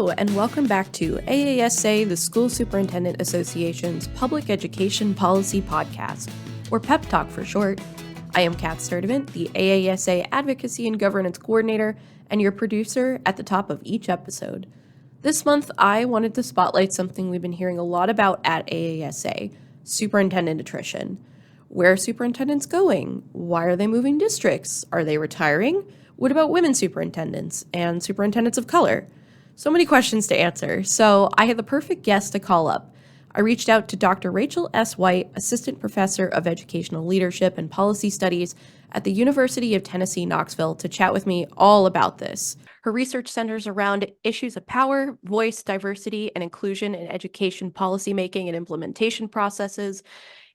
Hello, and welcome back to AASA, the School Superintendent Association's Public Education Policy Podcast, or PEP Talk for short. I am Kat Sturdivant, the AASA Advocacy and Governance Coordinator, and your producer at the top of each episode. This month, I wanted to spotlight something we've been hearing a lot about at AASA, superintendent attrition. Where are superintendents going? Why are they moving districts? Are they retiring? What about women superintendents and superintendents of color? So many questions to answer, so I had the perfect guest to call up. I reached out to Dr. Rachel S. White, Assistant Professor of Educational Leadership and Policy Studies at the University of Tennessee, Knoxville, to chat with me all about this. Her research centers around issues of power, voice, diversity, and inclusion in education policymaking and implementation processes,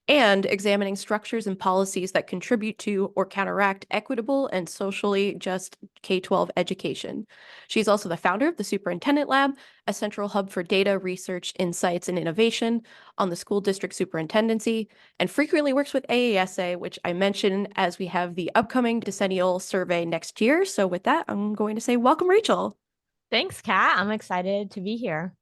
and examining structures and policies that contribute to or counteract equitable and socially just K-12 education. She's also the founder of the Superintendent Lab, a central hub for data, research, insights, and innovation on the school district superintendency, and frequently works with AASA, which I mentioned as we have the upcoming decennial survey next year. So with that, I'm going to say welcome, Rachel. Thanks, Kat. I'm excited to be here.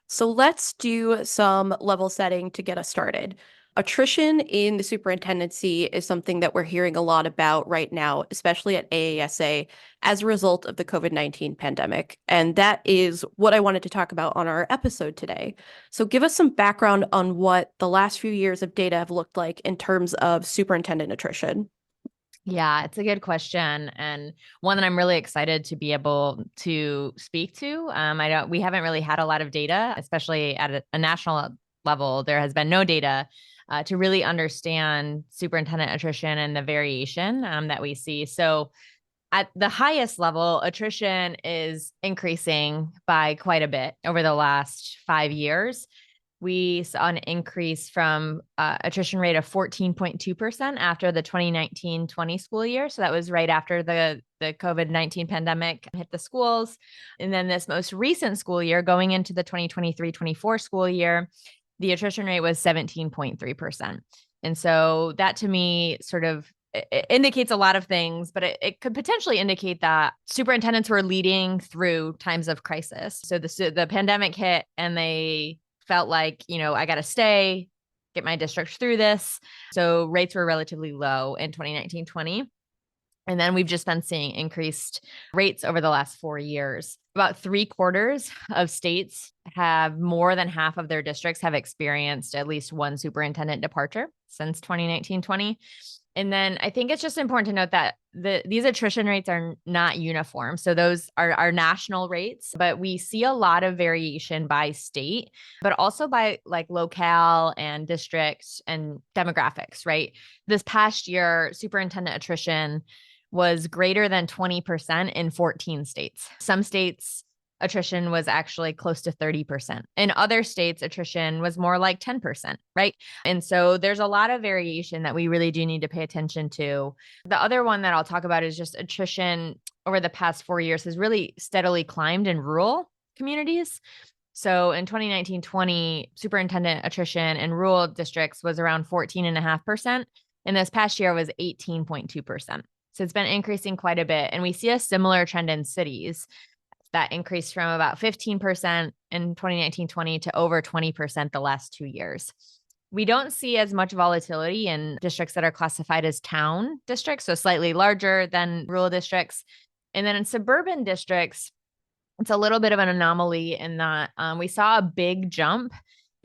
So let's do some level setting to get us started. Attrition in the superintendency is something that we're hearing a lot about right now, especially at AASA, as a result of the COVID-19 pandemic. And that is what I wanted to talk about on our episode today. So give us some background on what the last few years of data have looked like in terms of superintendent attrition. Yeah, it's a good question, and one that I'm really excited to be able to speak to. We haven't really had a lot of data, especially at a national level. There has been no data to really understand superintendent attrition and the variation that we see. So at the highest level, attrition is increasing by quite a bit over the last 5 years. We saw an increase from attrition rate of 14.2% after the 2019-20 school year. So that was right after the COVID-19 pandemic hit the schools. And then this most recent school year, going into the 2023-24 school year, the attrition rate was 17.3%. And so that to me sort of it indicates a lot of things, but it could potentially indicate that superintendents were leading through times of crisis. So the pandemic hit and they felt like, I got to stay, get my district through this. So rates were relatively low in 2019-20. And then we've just been seeing increased rates over the last 4 years. About 3/4 of states have more than half of their districts have experienced at least one superintendent departure since 2019-20. And then I think it's just important to note that these attrition rates are not uniform. So those are national rates, but we see a lot of variation by state, but also by like locale and districts and demographics, right? This past year, superintendent attrition was greater than 20% in 14 states. Some states attrition was actually close to 30%. In other states, attrition was more like 10%, right? And so there's a lot of variation that we really do need to pay attention to. The other one that I'll talk about is just attrition over the past 4 years has really steadily climbed in rural communities. So in 2019-20, superintendent attrition in rural districts was around 14.5%. And this past year was 18.2%. So it's been increasing quite a bit. And we see a similar trend in cities that increased from about 15% in 2019-20 to over 20% the last 2 years. We don't see as much volatility in districts that are classified as town districts, so slightly larger than rural districts. And then in suburban districts, it's a little bit of an anomaly in that we saw a big jump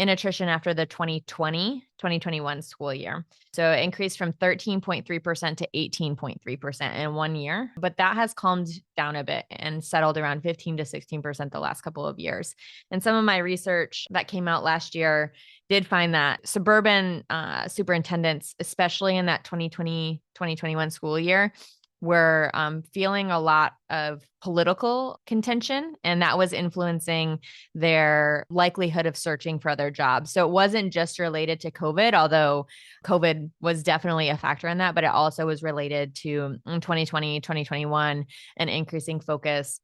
in attrition after the 2020-2021 school year. So it increased from 13.3% to 18.3% in 1 year, but that has calmed down a bit and settled around 15 to 16% the last couple of years. And some of my research that came out last year did find that suburban superintendents, especially in that 2020-2021 school year, were feeling a lot of political contention, and that was influencing their likelihood of searching for other jobs. So it wasn't just related to COVID, although COVID was definitely a factor in that, but it also was related to 2020, 2021, an increasing focus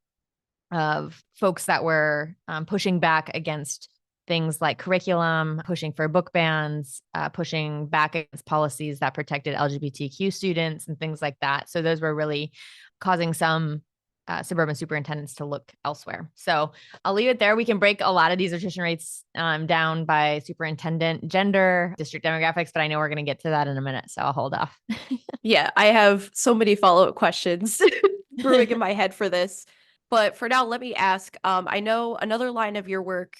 of folks that were pushing back against things like curriculum, pushing for book bans, pushing back against policies that protected LGBTQ students and things like that. So those were really causing some suburban superintendents to look elsewhere. So I'll leave it there. We can break a lot of these attrition rates down by superintendent, gender, district demographics, but I know we're going to get to that in a minute, so I'll hold off. Yeah, I have so many follow-up questions brewing in my head for this. But for now, let me ask, I know another line of your work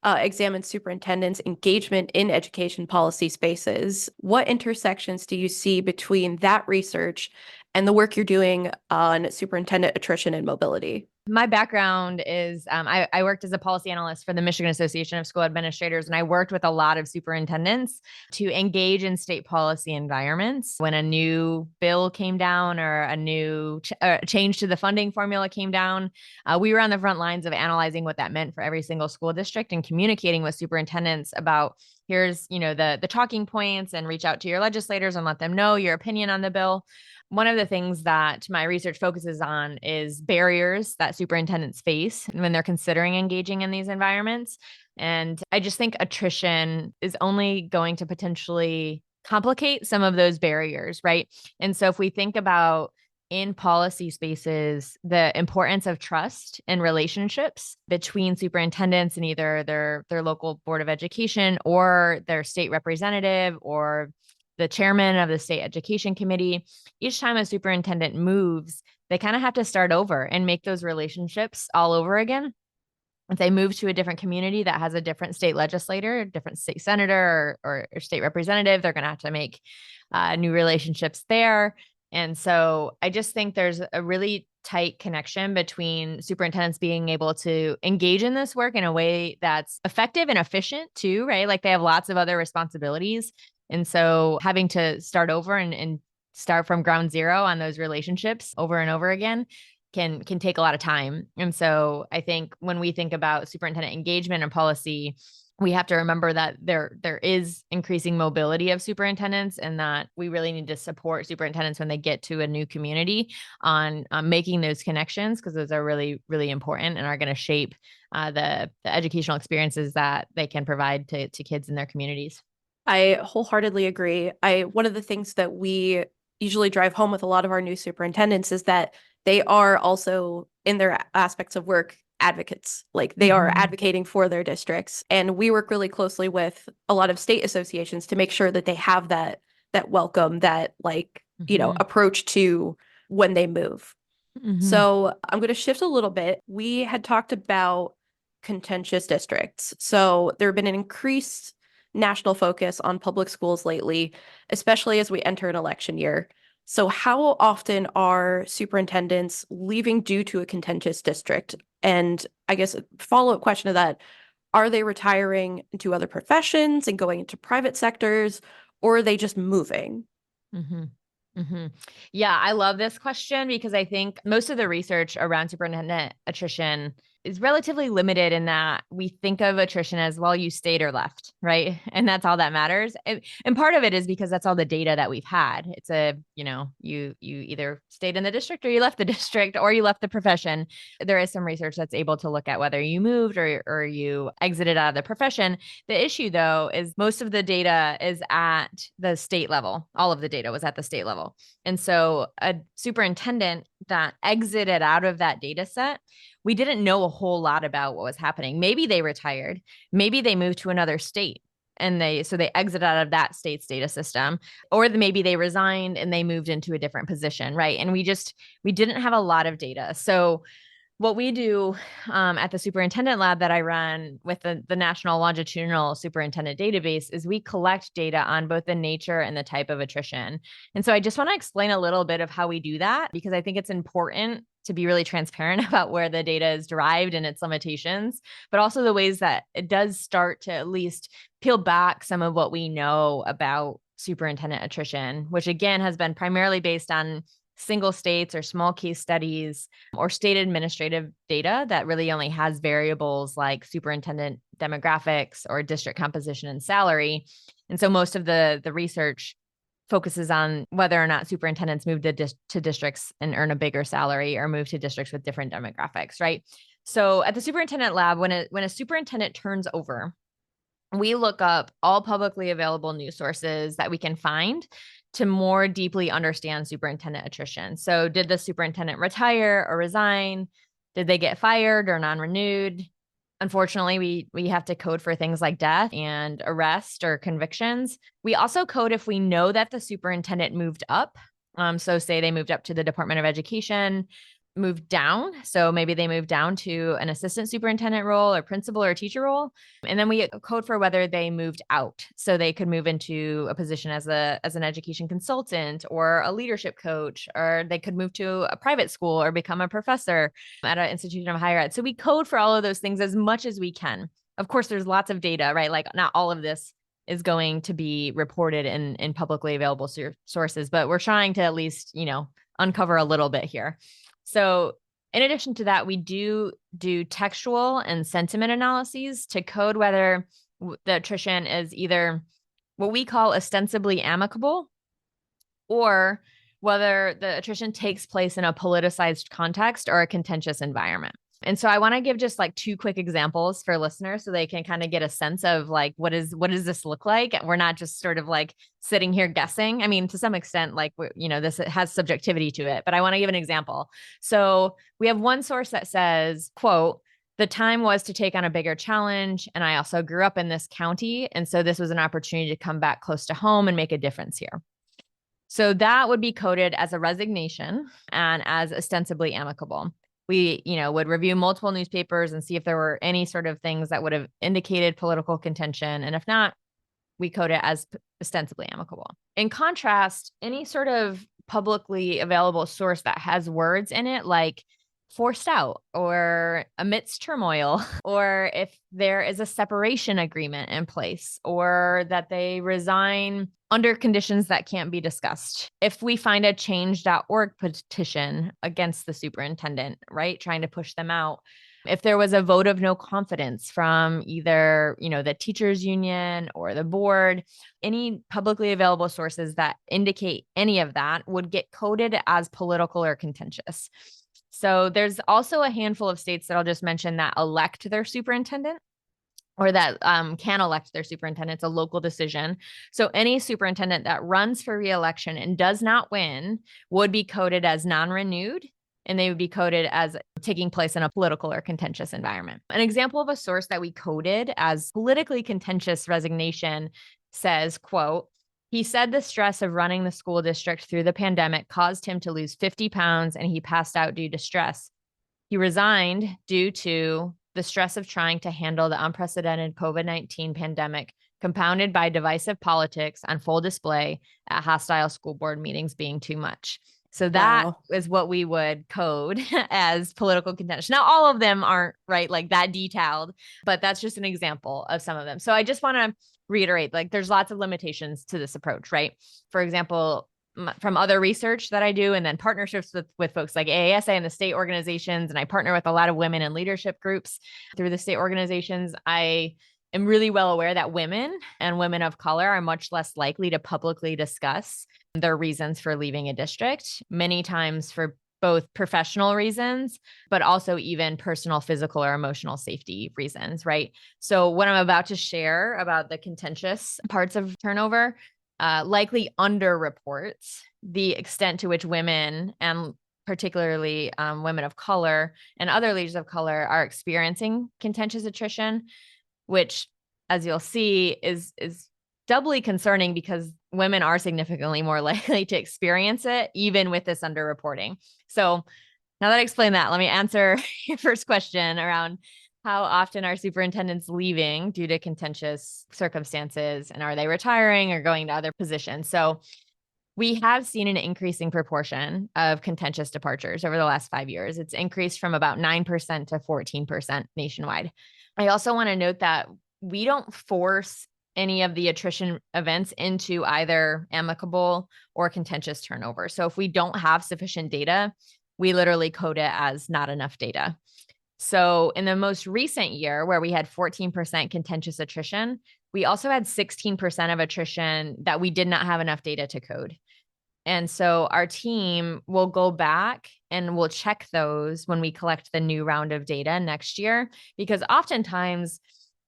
examines superintendents' engagement in education policy spaces. What intersections do you see between that research and the work you're doing on superintendent attrition and mobility? My background is I worked as a policy analyst for the Michigan Association of School Administrators, and I worked with a lot of superintendents to engage in state policy environments. When a new bill came down or a new change to the funding formula came down, we were on the front lines of analyzing what that meant for every single school district and communicating with superintendents about here's, the talking points, and reach out to your legislators and let them know your opinion on the bill. One of the things that my research focuses on is barriers that superintendents face when they're considering engaging in these environments. And I just think attrition is only going to potentially complicate some of those barriers, right? And so if we think about in policy spaces, the importance of trust and relationships between superintendents and either their local board of education or their state representative or the chairman of the state education committee, each time a superintendent moves, they kind of have to start over and make those relationships all over again. If they move to a different community that has a different state legislator, different state senator or state representative, they're going to have to make new relationships there. And so I just think there's a really tight connection between superintendents being able to engage in this work in a way that's effective and efficient too, right? Like they have lots of other responsibilities. And so having to start over and start from ground zero on those relationships over and over again can take a lot of time. And so I think when we think about superintendent engagement and policy, we have to remember that there is increasing mobility of superintendents and that we really need to support superintendents when they get to a new community on making those connections, because those are really, really important and are going to shape the educational experiences that they can provide to kids in their communities. I wholeheartedly agree. One of the things that we usually drive home with a lot of our new superintendents is that they are also, in their aspects of work, advocates. Like they are advocating for their districts. And we work really closely with a lot of state associations to make sure that they have that welcome, that approach to when they move. So I'm going to shift a little bit. We had talked about contentious districts. So there have been an increased national focus on public schools lately, especially as we enter an election year. So how often are superintendents leaving due to a contentious district? And I guess a follow-up question to that, are they retiring into other professions and going into private sectors, or are they just moving? Yeah, I love this question because I think most of the research around superintendent attrition is relatively limited in that we think of attrition as, well, you stayed or left, right? And that's all that matters. And part of it is because that's all the data that we've had. It's you either stayed in the district or you left the district or you left the profession. There is some research that's able to look at whether you moved or you exited out of the profession. The issue, though, is most of the data is at the state level. All of the data was at the state level. And so a superintendent that exited out of that data set, we didn't know a whole lot about what was happening. Maybe they retired, maybe they moved to another state and they exit out of that state's data system, or maybe they resigned and they moved into a different position, right? And we didn't have a lot of data. So what we do at the superintendent lab that I run with the National Longitudinal Superintendent Database is we collect data on both the nature and the type of attrition. And so I just want to explain a little bit of how we do that, because I think it's important to be really transparent about where the data is derived and its limitations, but also the ways that it does start to at least peel back some of what we know about superintendent attrition, which again has been primarily based on single states or small case studies or state administrative data that really only has variables like superintendent demographics or district composition and salary. And so most of the research focuses on whether or not superintendents move to districts and earn a bigger salary or move to districts with different demographics, right? So at the superintendent lab, when a superintendent turns over, we look up all publicly available news sources that we can find to more deeply understand superintendent attrition. So did the superintendent retire or resign? Did they get fired or non-renewed? Unfortunately, we have to code for things like death and arrest or convictions. We also code if we know that the superintendent moved up. So say they moved up to the Department of Education, moved down. So maybe they moved down to an assistant superintendent role or principal or teacher role. And then we code for whether they moved out. So they could move into a position as an education consultant or a leadership coach, or they could move to a private school or become a professor at an institution of higher ed. So we code for all of those things as much as we can. Of course, there's lots of data, right? Like not all of this is going to be reported in publicly available sources, but we're trying to at least, uncover a little bit here. So in addition to that, we do textual and sentiment analyses to code whether the attrition is either what we call ostensibly amicable or whether the attrition takes place in a politicized context or a contentious environment. And so I want to give just like 2 quick examples for listeners so they can kind of get a sense of like, what does this look like? We're not just sort of like sitting here guessing. I mean, to some extent, like, this has subjectivity to it, but I want to give an example. So we have one source that says, quote, "The time was to take on a bigger challenge. And I also grew up in this county. And so this was an opportunity to come back close to home and make a difference here." So that would be coded as a resignation and as ostensibly amicable. We, would review multiple newspapers and see if there were any sort of things that would have indicated political contention. And if not, we code it as ostensibly amicable. In contrast, any sort of publicly available source that has words in it, like forced out or amidst turmoil, or if there is a separation agreement in place, or that they resign under conditions that can't be discussed. If we find a change.org petition against the superintendent, right, trying to push them out, if there was a vote of no confidence from either, the teachers union or the board, any publicly available sources that indicate any of that would get coded as political or contentious. So there's also a handful of states that I'll just mention that elect their superintendent or that can elect their superintendent. It's a local decision. So any superintendent that runs for reelection and does not win would be coded as non-renewed, and they would be coded as taking place in a political or contentious environment. An example of a source that we coded as politically contentious resignation says, quote, "He said the stress of running the school district through the pandemic caused him to lose 50 pounds and he passed out due to stress. He resigned due to the stress of trying to handle the unprecedented COVID-19 pandemic, compounded by divisive politics on full display at hostile school board meetings being too much." So that is what we would code as political contention. Now, all of them aren't right like that detailed, but that's just an example of some of them. So I just want to reiterate, like there's lots of limitations to this approach, right? For example, from other research that I do, and then partnerships with folks like AASA and the state organizations, and I partner with a lot of women in leadership groups through the state organizations, I am really well aware that women and women of color are much less likely to publicly discuss their reasons for leaving a district, many times for both professional reasons, but also even personal, physical, or emotional safety reasons, right? So what I'm about to share about the contentious parts of turnover likely underreports the extent to which women, and particularly women of color and other leaders of color, are experiencing contentious attrition, which, as you'll see, is doubly concerning because women are significantly more likely to experience it, even with this underreporting. So now that I explained that, let me answer your first question around how often are superintendents leaving due to contentious circumstances, and are they retiring or going to other positions? So we have seen an increasing proportion of contentious departures over the last 5 years. It's increased from about 9% to 14% nationwide. I also want to note that we don't force any of the attrition events into either amicable or contentious turnover. So if we don't have sufficient data, we literally code it as not enough data. So in the most recent year, where we had 14% contentious attrition, we also had 16% of attrition that we did not have enough data to code. And so our team will go back and we'll check those when we collect the new round of data next year, because oftentimes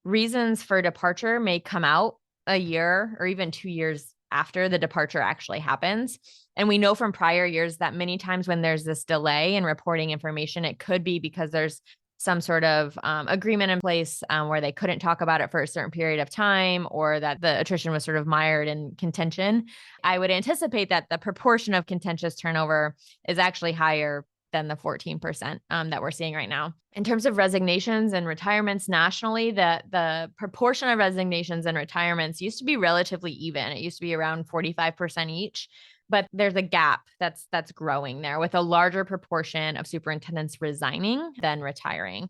reasons for departure may come out a year or even 2 years after the departure actually happens. And we know from prior years that many times when there's this delay in reporting information, it could be because there's some sort of agreement in place where they couldn't talk about it for a certain period of time, or that the attrition was sort of mired in contention. I would anticipate that the proportion of contentious turnover is actually higher than the 14% that we're seeing right now. In terms of resignations and retirements nationally, the proportion of resignations and retirements used to be relatively even. It used to be around 45% each. But there's a gap that's growing there, with a larger proportion of superintendents resigning than retiring.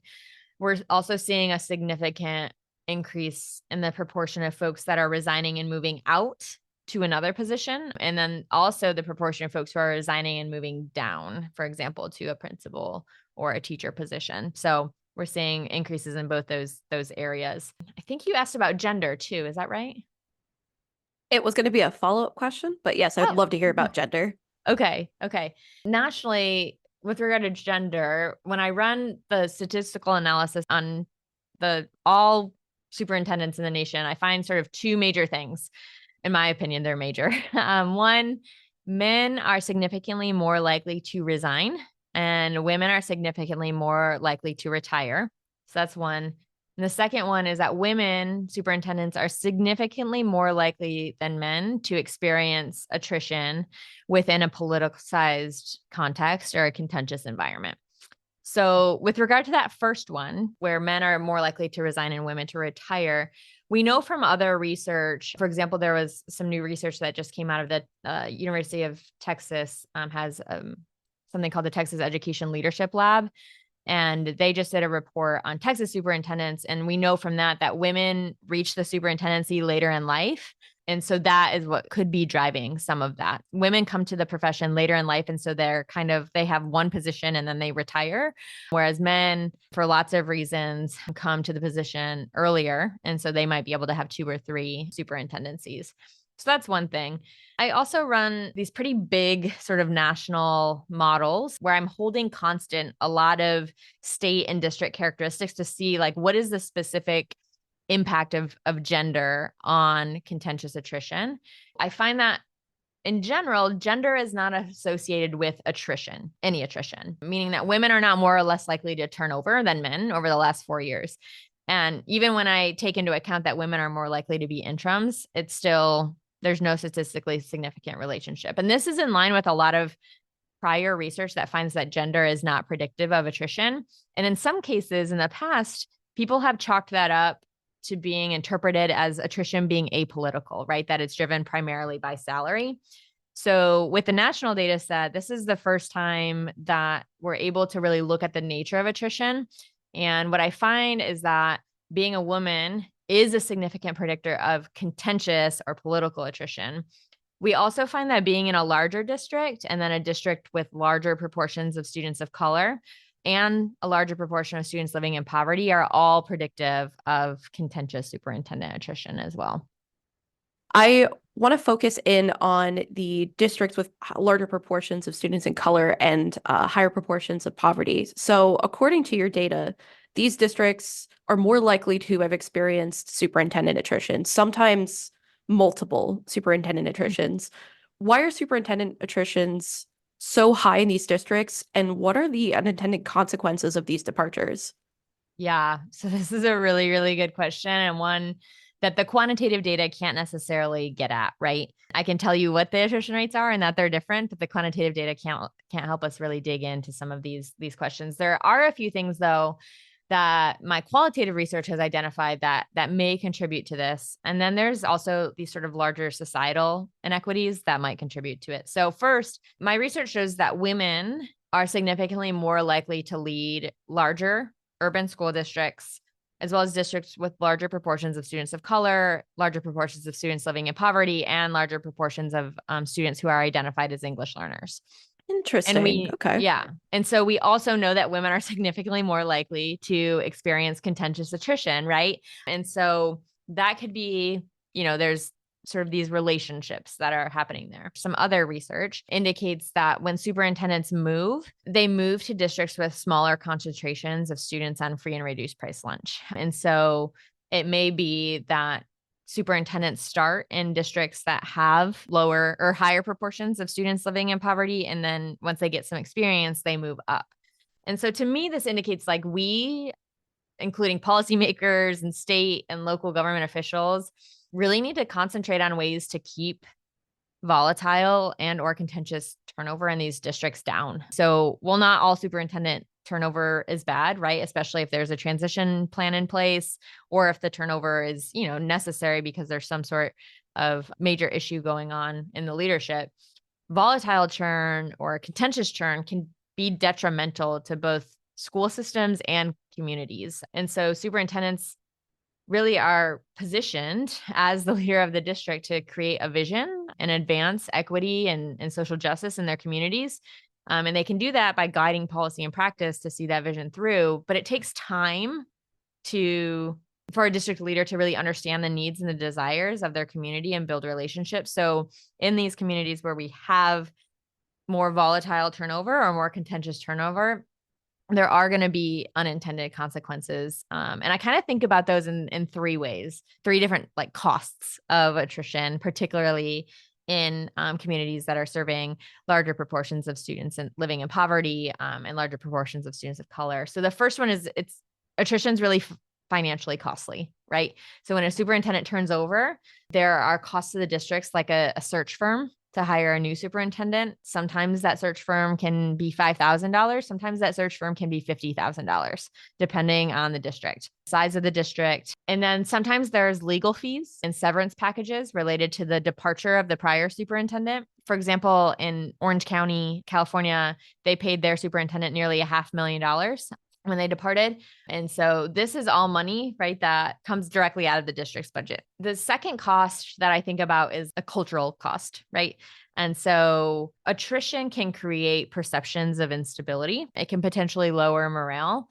We're also seeing a significant increase in the proportion of folks that are resigning and moving out to another position. And then also the proportion of folks who are resigning and moving down, for example, to a principal or a teacher position. So we're seeing increases in both those areas. I think you asked about gender too. Is that right? It was going to be a follow-up question, but yes, I'd love to hear about gender. Okay. Nationally, with regard to gender, when I run the statistical analysis on all superintendents in the nation, I find sort of two major things. In my opinion, they're major. One, men are significantly more likely to resign, and women are significantly more likely to retire. So that's one. And the second one is that women superintendents are significantly more likely than men to experience attrition within a politicized context or a contentious environment. So with regard to that first one, where men are more likely to resign and women to retire, we know from other research, for example, there was some new research that just came out of the University of Texas has something called the Texas Education Leadership Lab. And they just did a report on Texas superintendents. And we know from that women reach the superintendency later in life. And so that is what could be driving some of that. Women come to the profession later in life. And so they have one position and then they retire. Whereas men, for lots of reasons, come to the position earlier. And so they might be able to have 2 or 3 superintendencies. So that's one thing. I also run these pretty big sort of national models where I'm holding constant a lot of state and district characteristics to see like what is the specific impact of gender on contentious attrition. I find that in general, gender is not associated with attrition, any attrition, meaning that women are not more or less likely to turn over than men over the last 4 years. And even when I take into account that women are more likely to be interims, there's no statistically significant relationship. And this is in line with a lot of prior research that finds that gender is not predictive of attrition. And in some cases in the past, people have chalked that up to being interpreted as attrition being apolitical, right? That it's driven primarily by salary. So with the national data set, this is the first time that we're able to really look at the nature of attrition. And what I find is that being a woman is a significant predictor of contentious or political attrition. We also find that being in a larger district and then a district with larger proportions of students of color and a larger proportion of students living in poverty are all predictive of contentious superintendent attrition as well. I want to focus in on the districts with larger proportions of students in color and higher proportions of poverty. So according to your data, these districts are more likely to have experienced superintendent attrition, sometimes multiple superintendent attritions. Why are superintendent attritions so high in these districts, and what are the unintended consequences of these departures? Yeah, so this is a really, really good question, and one that the quantitative data can't necessarily get at, right? I can tell you what the attrition rates are and that they're different, but the quantitative data can't help us really dig into some of these questions. There are a few things though that my qualitative research has identified that may contribute to this. And then there's also these sort of larger societal inequities that might contribute to it. So first, my research shows that women are significantly more likely to lead larger urban school districts, as well as districts with larger proportions of students of color, larger proportions of students living in poverty, and larger proportions of students who are identified as English learners. Interesting. Okay. Yeah. And so we also know that women are significantly more likely to experience contentious attrition, right? And so that could be, there's sort of these relationships that are happening there. Some other research indicates that when superintendents move, they move to districts with smaller concentrations of students on free and reduced price lunch. And so it may be that superintendents start in districts that have lower or higher proportions of students living in poverty. And then once they get some experience, they move up. And so to me, this indicates like we, including policymakers and state and local government officials, really need to concentrate on ways to keep volatile and or contentious turnover in these districts down. So while not all superintendent turnover is bad, right? Especially if there's a transition plan in place or if the turnover is, necessary because there's some sort of major issue going on in the leadership. Volatile churn or contentious churn can be detrimental to both school systems and communities. And so superintendents really are positioned as the leader of the district to create a vision and advance equity and social justice in their communities. And they can do that by guiding policy and practice to see that vision through. But it takes time for a district leader to really understand the needs and the desires of their community and build relationships. So in these communities where we have more volatile turnover or more contentious turnover, there are going to be unintended consequences. And I kind of think about those in three ways, three different like costs of attrition, particularly in communities that are serving larger proportions of students and living in poverty and larger proportions of students of color. So the first one is attrition is really financially costly, right? So when a superintendent turns over, there are costs to the districts like a search firm to hire a new superintendent. Sometimes that search firm can be $5,000. Sometimes that search firm can be $50,000, depending on the district, size of the district. And then sometimes there's legal fees and severance packages related to the departure of the prior superintendent. For example, in Orange County, California, they paid their superintendent nearly $500,000 when they departed. And so this is all money, right, that comes directly out of the district's budget. The second cost that I think about is a cultural cost, right? And so attrition can create perceptions of instability. It can potentially lower morale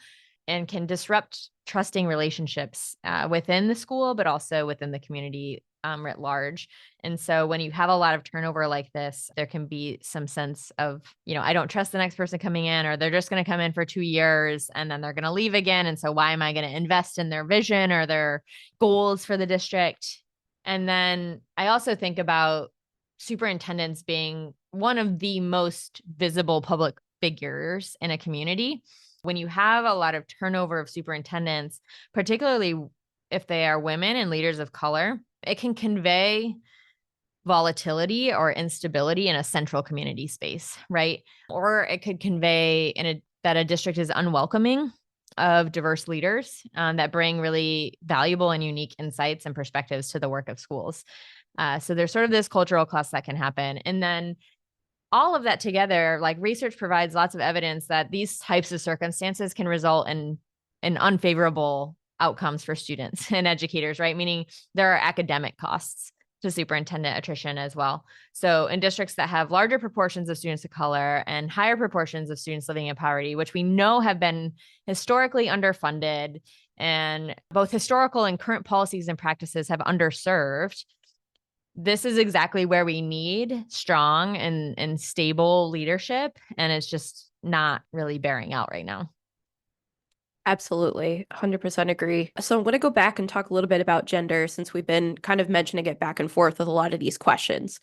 and can disrupt trusting relationships within the school, but also within the community writ large. And so when you have a lot of turnover like this, there can be some sense of, I don't trust the next person coming in, or they're just going to come in for 2 years and then they're going to leave again. And so why am I going to invest in their vision or their goals for the district? And then I also think about superintendents being one of the most visible public figures in a community. When you have a lot of turnover of superintendents, particularly if they are women and leaders of color, it can convey volatility or instability in a central community space, right? Or it could convey that a district is unwelcoming of diverse leaders that bring really valuable and unique insights and perspectives to the work of schools. So there's sort of this cultural cost that can happen. And then all of that together, like research provides lots of evidence that these types of circumstances can result in unfavorable outcomes for students and educators, right? Meaning there are academic costs to superintendent attrition as well. So in districts that have larger proportions of students of color and higher proportions of students living in poverty, which we know have been historically underfunded, and both historical and current policies and practices have underserved, this is exactly where we need strong and stable leadership. And it's just not really bearing out right now. Absolutely. 100% agree. So I'm going to go back and talk a little bit about gender since we've been kind of mentioning it back and forth with a lot of these questions.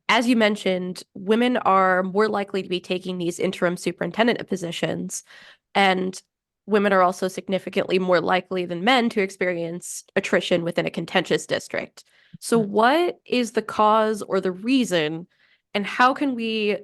As you mentioned, women are more likely to be taking these interim superintendent positions, and women are also significantly more likely than men to experience attrition within a contentious district. So what is the cause or the reason, and how can we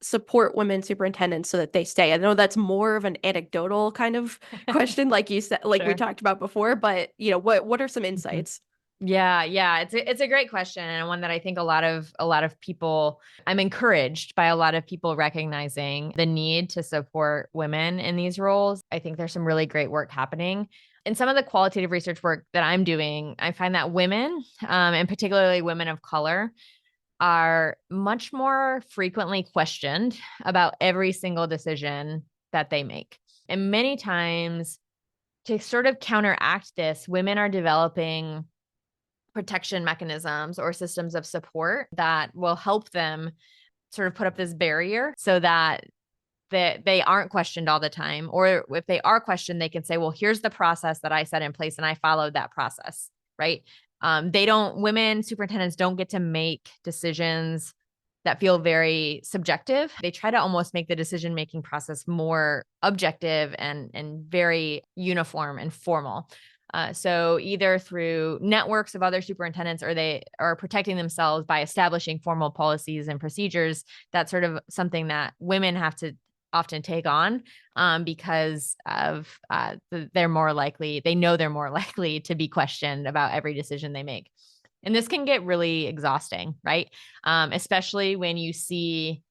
support women superintendents so that they stay? I know that's more of an anecdotal kind of question, like you said, like we talked about before, but what are some insights? Yeah. It's a great question, and one that I think a lot of people, I'm encouraged by a lot of people recognizing the need to support women in these roles. I think there's some really great work happening. In some of the qualitative research work that I'm doing, I find that women, and particularly women of color, are much more frequently questioned about every single decision that they make. And many times, to sort of counteract this, women are developing protection mechanisms or systems of support that will help them sort of put up this barrier so that they aren't questioned all the time. Or if they are questioned, they can say, well, here's the process that I set in place and I followed that process, right? Women superintendents don't get to make decisions that feel very subjective. They try to almost make the decision-making process more objective and very uniform and formal. So either through networks of other superintendents, or they are protecting themselves by establishing formal policies and procedures. That's sort of something that women have to often take on because of they're more likely, they know they're more likely to be questioned about every decision they make. And this can get really exhausting, right? Especially when you see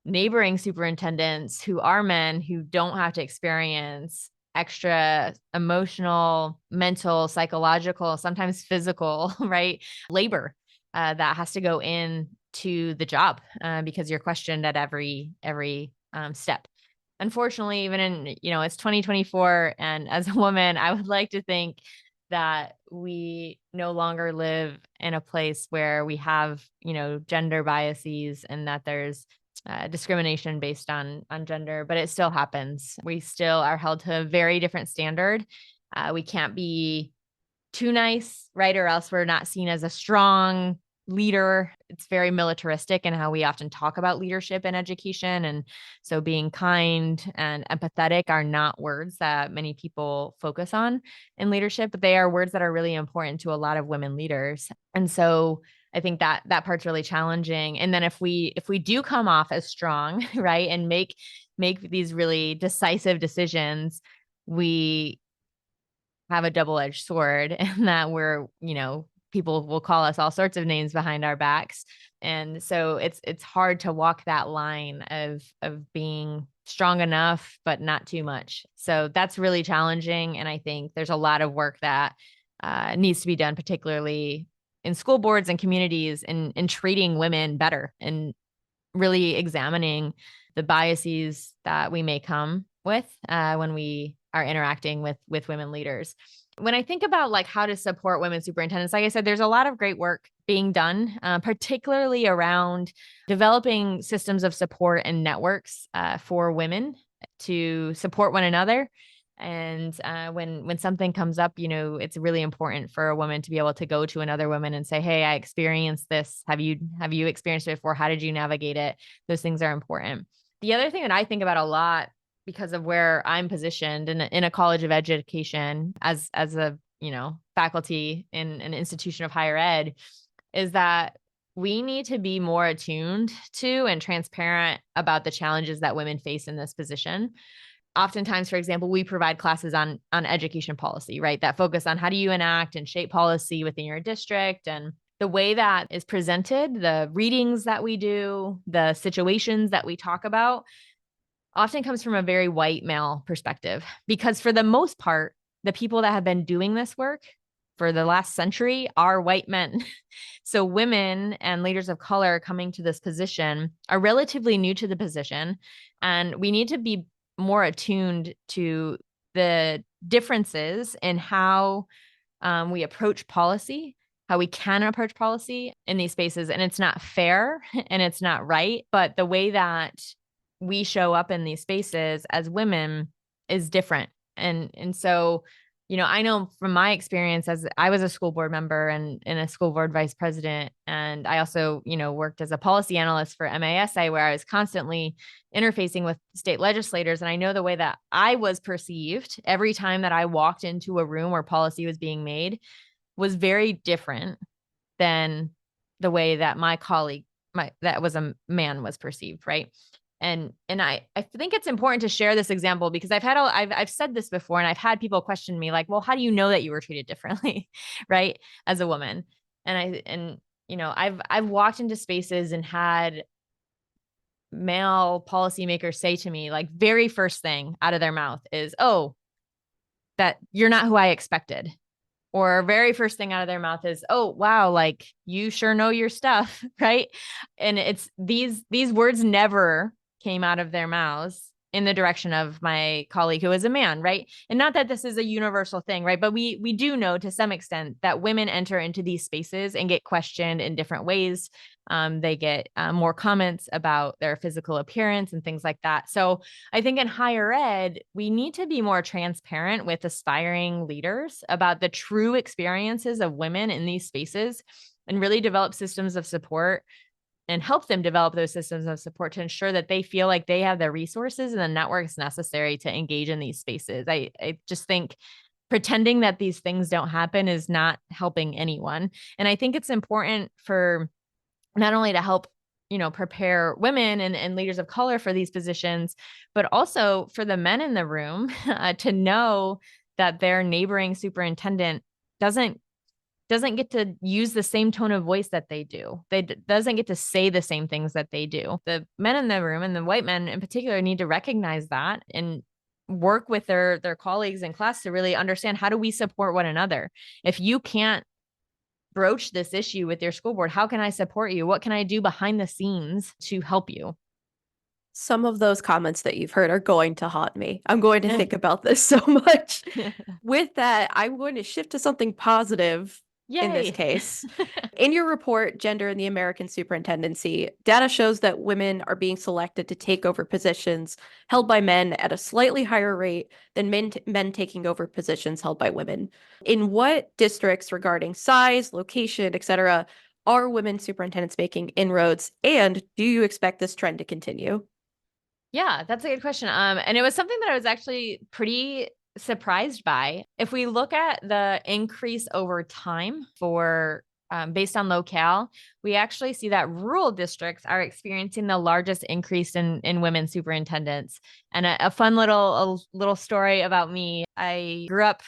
neighboring superintendents who are men who don't have to experience extra emotional, mental, psychological, sometimes physical, right? Labor that has to go in to the job because you're questioned at every step. Unfortunately, even in, it's 2024. And as a woman, I would like to think that we no longer live in a place where we have, gender biases and that there's discrimination based on gender, but it still happens. We still are held to a very different standard. We can't be too nice, right? Or else we're not seen as a strong leader. It's very militaristic in how we often talk about leadership in education. And so being kind and empathetic are not words that many people focus on in leadership, but they are words that are really important to a lot of women leaders. And so I think that part's really challenging. And then if we do come off as strong, right, and make these really decisive decisions, we have a double-edged sword in that we're, people will call us all sorts of names behind our backs. And so it's hard to walk that line of being strong enough, but not too much. So that's really challenging. And I think there's a lot of work that needs to be done, particularly in school boards and communities, in treating women better and really examining the biases that we may come with when we are interacting with women leaders. When I think about like how to support women superintendents, like I said, there's a lot of great work being done, particularly around developing systems of support and networks for women to support one another. And when something comes up, it's really important for a woman to be able to go to another woman and say, "Hey, I experienced this. Have you experienced it before? How did you navigate it?" Those things are important. The other thing that I think about a lot, because of where I'm positioned in a college of education as a, faculty in an institution of higher ed, is that we need to be more attuned to and transparent about the challenges that women face in this position. Oftentimes, for example, we provide classes on education policy, right, that focus on how do you enact and shape policy within your district. And the way that is presented, the readings that we do, the situations that we talk about, often comes from a very white male perspective, because for the most part, the people that have been doing this work for the last century are white men. So women and leaders of color coming to this position are relatively new to the position, and we need to be more attuned to the differences in how we approach policy, how we can approach policy in these spaces. And it's not fair and it's not right, but the way that we show up in these spaces as women is different. And so, I know from my experience, as I was a school board member and a school board vice president, and I also, worked as a policy analyst for MASA, where I was constantly interfacing with state legislators. And I know the way that I was perceived every time that I walked into a room where policy was being made was very different than the way that my colleague, that was a man, was perceived, right? And I think it's important to share this example because I've said this before, and I've had people question me like, well, how do you know that you were treated differently, right, as a woman? And I've walked into spaces and had male policymakers say to me, like, very first thing out of their mouth is, "Oh, that you're not who I expected." Or very first thing out of their mouth is, "Oh, wow, like you sure know your stuff," right? And it's these words never came out of their mouths in the direction of my colleague who is a man, right? And not that this is a universal thing, right? But we do know to some extent that women enter into these spaces and get questioned in different ways. They get more comments about their physical appearance and things like that. So I think in higher ed, we need to be more transparent with aspiring leaders about the true experiences of women in these spaces and really develop systems of support and help them develop those systems of support to ensure that they feel like they have the resources and the networks necessary to engage in these spaces. I just think pretending that these things don't happen is not helping anyone. And I think it's important for not only to help, prepare women and leaders of color for these positions, but also for the men in the room to know that their neighboring superintendent doesn't get to use the same tone of voice that they do. Doesn't get to say the same things that they do. The men in the room and the white men in particular need to recognize that and work with their colleagues in class to really understand, how do we support one another? If you can't broach this issue with your school board, how can I support you? What can I do behind the scenes to help you? Some of those comments that you've heard are going to haunt me. I'm going to think about this so much. With that, I'm going to shift to something positive in this Yay. case. In your report, Gender in the American Superintendency, data shows that women are being selected to take over positions held by men at a slightly higher rate than men taking over positions held by women. In what districts regarding size, location, etc., are women superintendents making inroads, and do you expect this trend to continue? Yeah, that's a good question. And it was something that I was actually pretty surprised by. If we look at the increase over time for based on locale, we actually see that rural districts are experiencing the largest increase in women superintendents. And a fun little story about me: I grew up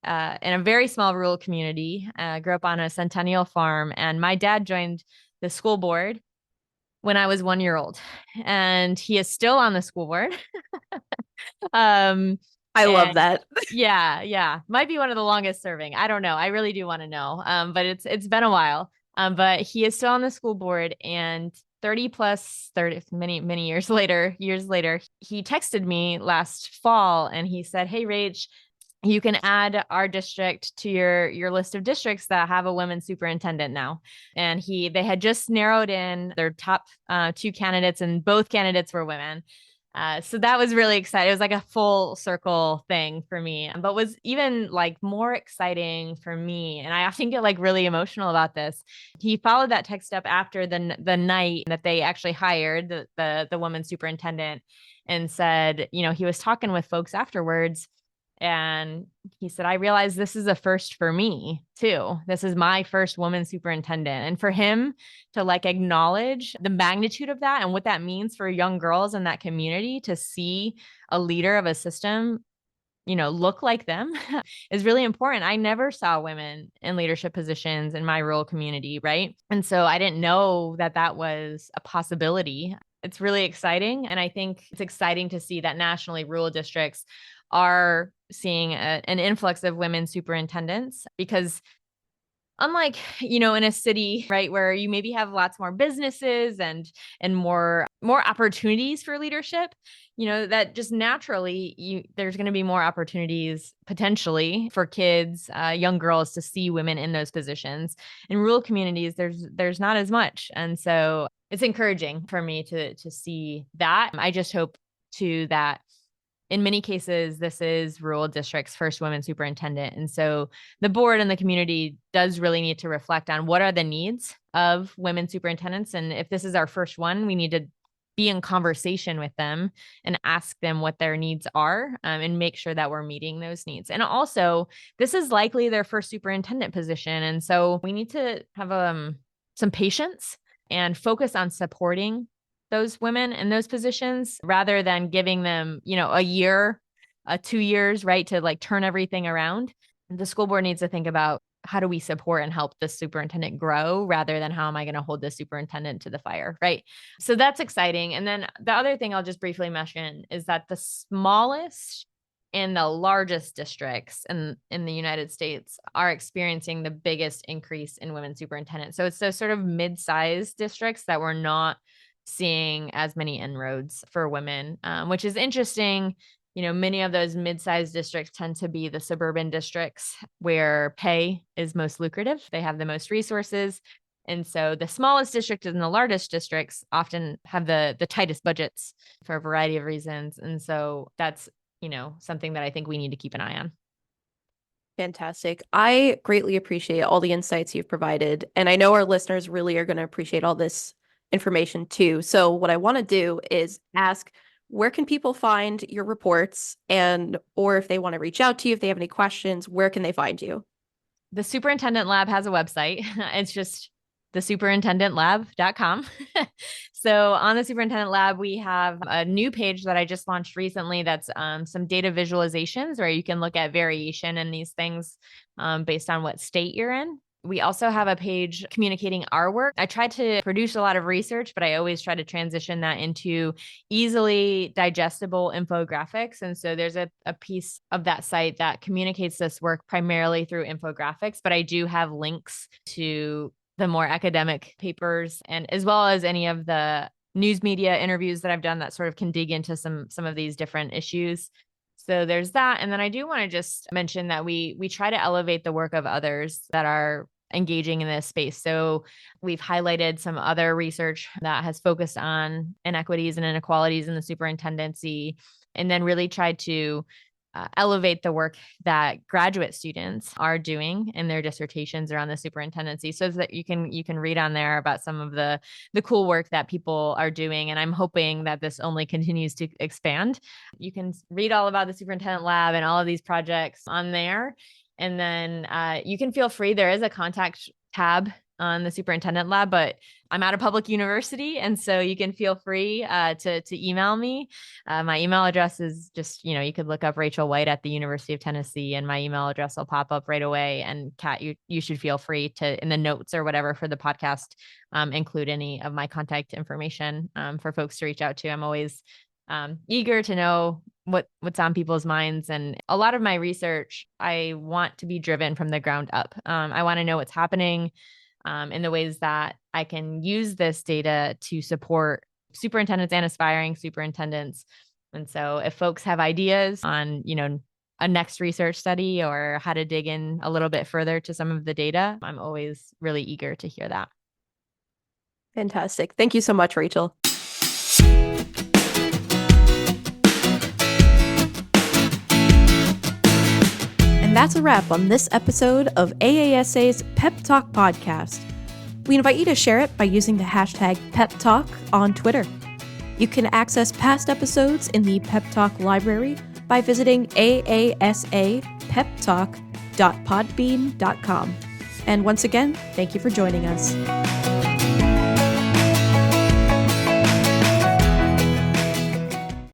in a very small rural community. Grew up on a centennial farm, and my dad joined the school board when I was 1 year old, and he is still on the school board. um, I love and that. yeah, might be one of the longest serving. I don't know. I really do want to know. But it's been a while. But he is still on the school board, and 30 many years later, he texted me last fall and he said, "Hey, Rach, you can add our district to your list of districts that have a women superintendent now." And they had just narrowed in their top two candidates, and both candidates were women. So that was really exciting. It was like a full circle thing for me, but was even like more exciting for me. And I often get like really emotional about this. He followed that text up after the night that they actually hired the woman superintendent, and said, he was talking with folks afterwards. And he said, "I realized this is a first for me too. This is my first woman superintendent." And for him to like acknowledge the magnitude of that and what that means for young girls in that community to see a leader of a system, look like them is really important. I never saw women in leadership positions in my rural community, right? And so I didn't know that was a possibility. It's really exciting. And I think it's exciting to see that nationally rural districts are seeing an influx of women superintendents, because unlike, in a city, right, where you maybe have lots more businesses and more opportunities for leadership, that just naturally there's going to be more opportunities potentially for kids, young girls, to see women in those positions. In rural communities, there's not as much. And so it's encouraging for me to see that. I just hope too that in many cases, this is rural districts' first women superintendent. And so the board and the community does really need to reflect on what are the needs of women superintendents. And if this is our first one, we need to be in conversation with them and ask them what their needs are, and make sure that we're meeting those needs. And also, this is likely their first superintendent position. And so we need to have some patience and focus on supporting those women in those positions rather than giving them, a year, 2 years, right, to like turn everything around. The school board needs to think about, how do we support and help the superintendent grow, rather than how am I going to hold the superintendent to the fire, right? So that's exciting. And then the other thing I'll just briefly mention is that the smallest and the largest districts in the United States are experiencing the biggest increase in women superintendents. So it's those sort of mid-sized districts that were not seeing as many inroads for women, which is interesting. Many of those mid-sized districts tend to be the suburban districts where pay is most lucrative. They have the most resources. And so the smallest districts and the largest districts often have the tightest budgets for a variety of reasons. And so that's, something that I think we need to keep an eye on. Fantastic. I greatly appreciate all the insights you've provided. And I know our listeners really are going to appreciate all this information too. So what I want to do is ask, where can people find your reports, and or if they want to reach out to you, if they have any questions, where can they find you? The Superintendent Lab has a website. It's just thesuperintendentlab.com. So on the Superintendent Lab, we have a new page that I just launched recently that's some data visualizations where you can look at variation in these things based on what state you're in. We also have a page communicating our work. I try to produce a lot of research, but I always try to transition that into easily digestible infographics. And so there's a piece of that site that communicates this work primarily through infographics, but I do have links to the more academic papers, and as well as any of the news media interviews that I've done that sort of can dig into some of these different issues. So there's that. And then I do want to just mention that we try to elevate the work of others that are engaging in this space. So we've highlighted some other research that has focused on inequities and inequalities in the superintendency, and then really tried to elevate the work that graduate students are doing in their dissertations around the superintendency, so that you can read on there about some of the cool work that people are doing. And I'm hoping that this only continues to expand. You can read all about the Superintendent Lab and all of these projects on there. And then you can feel free. There is a contact tab on the Superintendent Lab, but I'm at a public university, and so you can feel free to email me. My email address is just, you could look up Rachel White at the University of Tennessee, and my email address will pop up right away. And Kat, you should feel free to, in the notes or whatever for the podcast, include any of my contact information for folks to reach out to. I'm always eager to know what's on people's minds. And a lot of my research, I want to be driven from the ground up. I want to know what's happening in the ways that I can use this data to support superintendents and aspiring superintendents. And so if folks have ideas on, a next research study or how to dig in a little bit further to some of the data, I'm always really eager to hear that. Fantastic. Thank you so much, Rachel. And that's a wrap on this episode of AASA's Pep Talk podcast. We invite you to share it by using the hashtag PepTalk on Twitter. You can access past episodes in the Pep Talk library by visiting aasapeptalk.podbean.com. And once again, thank you for joining us.